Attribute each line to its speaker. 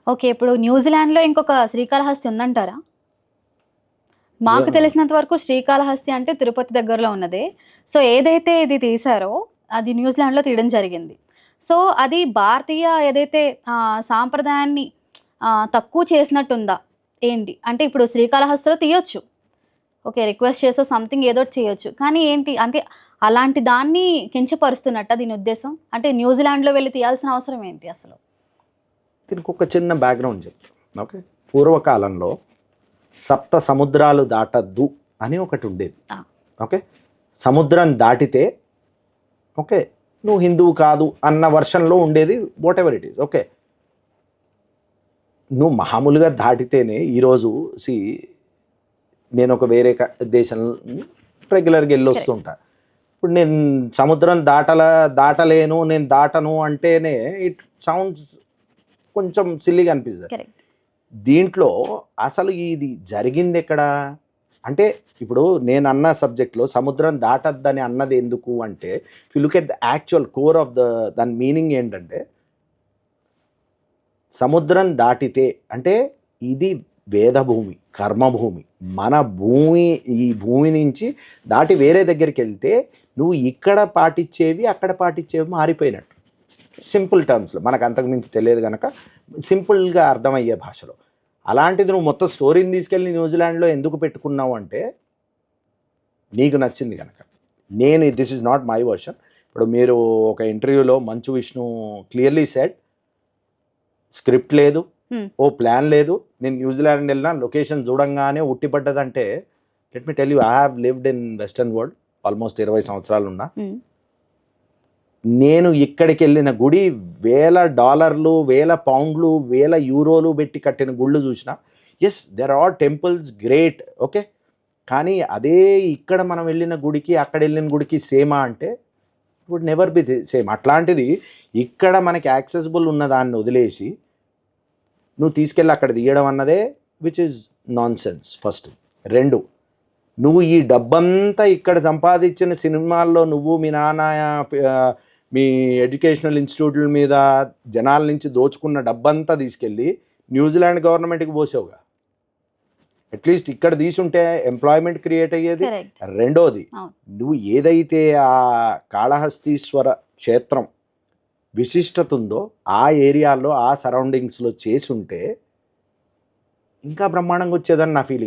Speaker 1: Okay. ఇప్పుడు న్యూజిలాండ్‌లో ఇంకొక శ్రీకాళహస్తి ఉందంటారా? మాకు
Speaker 2: ఏమో
Speaker 1: తెలిసినంత వరకు శ్రీకాళహస్తి అంటే తిరుపతి దగ్గరలో ఉన్నదే. సో, ఏదైతే ఇది తీశారో అది న్యూజిలాండ్‌లో తీయడం జరిగింది. సో, అది భారతీయ ఏదైతే సాంప్రదాయాన్ని తక్కువ చేసినట్టుందా? ఏంటి? అంటే ఇప్పుడు శ్రీకాళహస్తిలో తీయొచ్చు. ఓకే. రిక్వెస్ట్ చేసో సంథింగ్ ఏదోటి చేయొచ్చు. కానీ ఏంటి అంటే అలాంటి దాన్ని కించపరుస్తున్నట్టా దీని ఉద్దేశం? అంటే న్యూజిలాండ్‌లో వెళ్లి తీయాల్సిన అవసరం ఏంటి అసలు?
Speaker 2: దీనికి ఒక చిన్న బ్యాక్గ్రౌండ్ చెప్తాను. ఓకే. పూర్వకాలంలో సప్త సముద్రాలు దాటద్దు అని ఒకటి ఉండేది.
Speaker 1: ఆ!
Speaker 2: ఓకే. సముద్రం దాటితే ఓకే నువ్వు హిందువు కాదు అన్న వర్షన్లో ఉండేది. What ever it is. Okay. నువ్వు మామూలుగా దాటితేనే ఈరోజు సి నేను ఒక వేరే దేశం రెగ్యులర్గా వెళ్ళి
Speaker 1: కరెక్ట్.
Speaker 2: వస్తుంటా. ఇప్పుడు నేను సముద్రం దాటలేను, నేను దాటను అంటేనే ఇట్ సౌండ్స్ కొంచెం సిల్లీగా అనిపిస్తుంది.
Speaker 1: కరెక్ట్.
Speaker 2: దీంట్లో అసలు ఇది జరిగింది ఎక్కడ అంటే ఇప్పుడు నేను అన్న సబ్జెక్ట్లో సముద్రం దాటద్దని అన్నది ఎందుకు అంటే if you look at the actual core of దాని మీనింగ్ ఏంటంటే సముద్రం దాటితే అంటే ఇది వేదభూమి, కర్మభూమి. మన భూమి, ఈ భూమి నుంచి దాటి వేరే దగ్గరికి వెళ్తే నువ్వు ఇక్కడ పాటించేవి అక్కడ పాటించేవి మారిపోయినట్టు. సింపుల్ టర్మ్స్లో మనకు అంతకుమించి తెలియదు కనుక సింపుల్గా అర్థమయ్యే భాషలో. అలాంటిది నువ్వు మొత్తం స్టోరీని తీసుకెళ్ళి న్యూజిలాండ్లో ఎందుకు పెట్టుకున్నావు అంటే నీకు నచ్చింది కనుక. This is not my version. ఇప్పుడు మీరు ఒక ఇంటర్వ్యూలో Manchu Vishnu clearly said script లేదు, ఓ ప్లాన్ లేదు, నేను న్యూజిలాండ్ వెళ్ళినా లొకేషన్ చూడంగానే ఉట్టిపడ్డదంటే let me tell you I have lived in western world almost 20 సంవత్సరాలు ఉన్నా. నేను ఇక్కడికి వెళ్ళిన గుడి $1000, 1000 పౌండ్లు, 1000 యూరోలు పెట్టి కట్టిన గుళ్ళు చూసిన. Yes there are temples great. Okay. కానీ అదే ఇక్కడ మనం వెళ్ళిన గుడికి అక్కడ వెళ్ళిన గుడికి సేమా అంటే వుడ్ నెవర్ బి సేమ్. అట్లాంటిది ఇక్కడ మనకి యాక్సెసిబుల్ ఉన్న దాన్ని వదిలేసి నువ్వు తీసుకెళ్ళి అక్కడ తీయడం అన్నదే which is non sense first. 2, నువ్వు ఈ డబ్బంతా ఇక్కడ సంపాదించిన సినిమాల్లో నువ్వు మీ నాన్న మీ ఎడ్యుకేషనల్ ఇన్స్టిట్యూట్ల మీద జనాల నుంచి దోచుకున్న డబ్బంతా తీసుకెళ్ళి న్యూజిలాండ్ గవర్నమెంట్కి పోసావుగా. అట్లీస్ట్ ఇక్కడ తీసుంటే ఎంప్లాయ్మెంట్ క్రియేట్ అయ్యేది. రెండోది నువ్వు ఏదైతే ఆ కాళహస్తీశ్వర క్షేత్రం విశిష్టత ఉందో ఆ ఏరియాలో ఆ సరౌండింగ్స్లో చేసి ఉంటే ఇంకా బ్రహ్మాండంగా వచ్చేదని నా ఫీలింగ్.